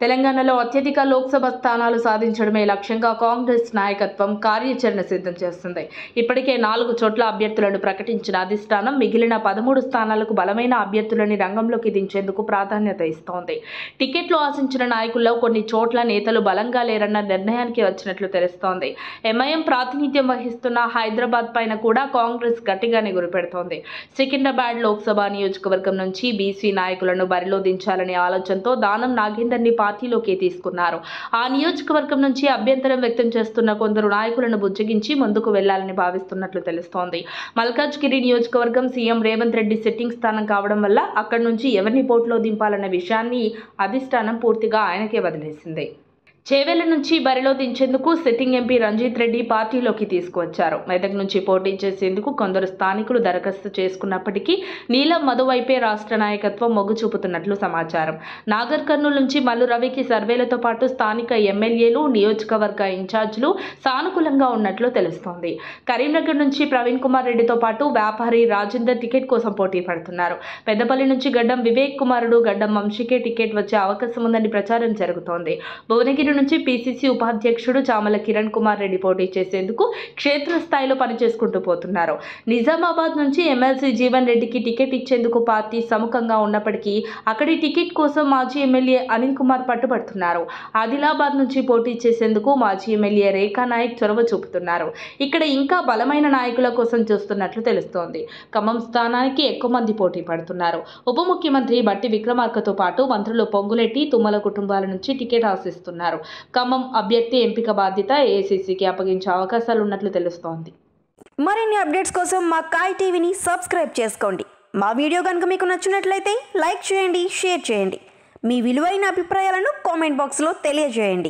తెలంగాణలో అత్యధిక లోక్సభ స్థానాలు సాధించడమే లక్ష్యంగా కాంగ్రెస్ నాయకత్వం కార్యాచరణ సిద్ధం చేస్తుంది. ఇప్పటికే 4 చోట్ల అభ్యర్థులను ప్రకటించిన అధిష్టానం మిగిలిన 13 స్థానాలకు బలమైన అభ్యర్థులని రంగంలోకి దించేందుకు ప్రాధాన్యత ఇస్తోంది. టికెట్లు ఆశించిన నాయకుల్లో కొన్ని చోట్ల నేతలు బలంగా లేరన్న నిర్ణయానికి వచ్చినట్లు తెలుస్తోంది. ఎంఐఎం ప్రాతినిధ్యం వహిస్తున్న హైదరాబాద్ పైన కూడా కాంగ్రెస్ గట్టిగానే గురిపెడుతోంది. సికింద్రాబాద్ లోక్సభ నియోజకవర్గం నుంచి బీసీ నాయకులను బరిలో దించాలనే ఆలోచనతో దానం నాగేందర్ని పార్టీలోకి తీసుకున్నారు. ఆ నియోజకవర్గం నుంచి అభ్యంతరం వ్యక్తం చేస్తున్న కొందరు నాయకులను బుజ్జగించి ముందుకు వెళ్లాలని భావిస్తున్నట్లు తెలుస్తోంది. మల్కాజ్గిరి నియోజకవర్గం సీఎం రేవంత్ రెడ్డి సిట్టింగ్ స్థానం కావడం వల్ల అక్కడి నుంచి ఎవరిని పోటీలో దింపాలన్న విషయాన్ని అధిష్టానం పూర్తిగా ఆయనకే వదిలేసింది. చేవెళ్ల నుంచి బరిలో దించేందుకు సిట్టింగ్ ఎంపీ రంజిత్ రెడ్డి పార్టీలోకి తీసుకువచ్చారు. మెదక్ నుంచి పోటీ చేసేందుకు కొందరు స్థానికులు దరఖాస్తు చేసుకున్నప్పటికీ నీలం మధు వైపే రాష్ట్ర నాయకత్వం మొగ్గు చూపుతున్నట్లు సమాచారం. నాగర్ కర్నూలు నుంచి మల్లు రవికి సర్వేలతో పాటు స్థానిక ఎమ్మెల్యేలు, నియోజకవర్గ ఇన్ఛార్జీలు సానుకూలంగా ఉన్నట్లు తెలుస్తోంది. కరీంనగర్ నుంచి ప్రవీణ్ కుమార్ రెడ్డితో పాటు వ్యాపారి రాజేందర్ టికెట్ కోసం పోటీ పడుతున్నారు. పెద్దపల్లి నుంచి గడ్డం వివేక్ కుమారుడు గడ్డం వంశీకే టికెట్ వచ్చే అవకాశం ఉందని ప్రచారం జరుగుతోంది. భువనగిరి నుంచి పీసీసీ ఉపాధ్యక్షుడు చామల కిరణ్ కుమార్ రెడ్డి పోటీ చేసేందుకు క్షేత్రస్థాయిలో పనిచేసుకుంటూ పోతున్నారు. నిజామాబాద్ నుంచి ఎమ్మెల్సీ జీవన్ రెడ్డికి టికెట్ ఇచ్చేందుకు పార్టీ సముఖంగా ఉన్నప్పటికీ అక్కడి టికెట్ కోసం మాజీ ఎమ్మెల్యే అనిల్ కుమార్ పట్టుబడుతున్నారు. ఆదిలాబాద్ నుంచి పోటీ చేసేందుకు మాజీ ఎమ్మెల్యే రేఖా నాయక్ చొరవ చూపుతున్నారు. ఇక్కడ ఇంకా బలమైన నాయకుల కోసం చూస్తున్నట్లు తెలుస్తోంది. ఖమ్మం స్థానానికి ఎక్కువ మంది పోటీ పడుతున్నారు. ఉప ముఖ్యమంత్రి బట్టి విక్రమార్కతో పాటు మంత్రులు పొంగులెట్టి, తుమ్మల కుటుంబాల నుంచి టికెట్ ఆశిస్తున్నారు. ఖమ్మం అభ్యర్థి ఎంపిక బాధ్యత ఏఐసీసీకి అప్పగించే అవకాశాలు ఉన్నట్లు తెలుస్తోంది. మరిన్ని అప్డేట్స్ కోసం మా కాయ్ టీవీని సబ్స్క్రైబ్ చేసుకోండి. మా వీడియో కనుక మీకు నచ్చినట్లయితే లైక్ చేయండి, షేర్ చేయండి. మీ విలువైన అభిప్రాయాలను కామెంట్ బాక్స్లో తెలియజేయండి.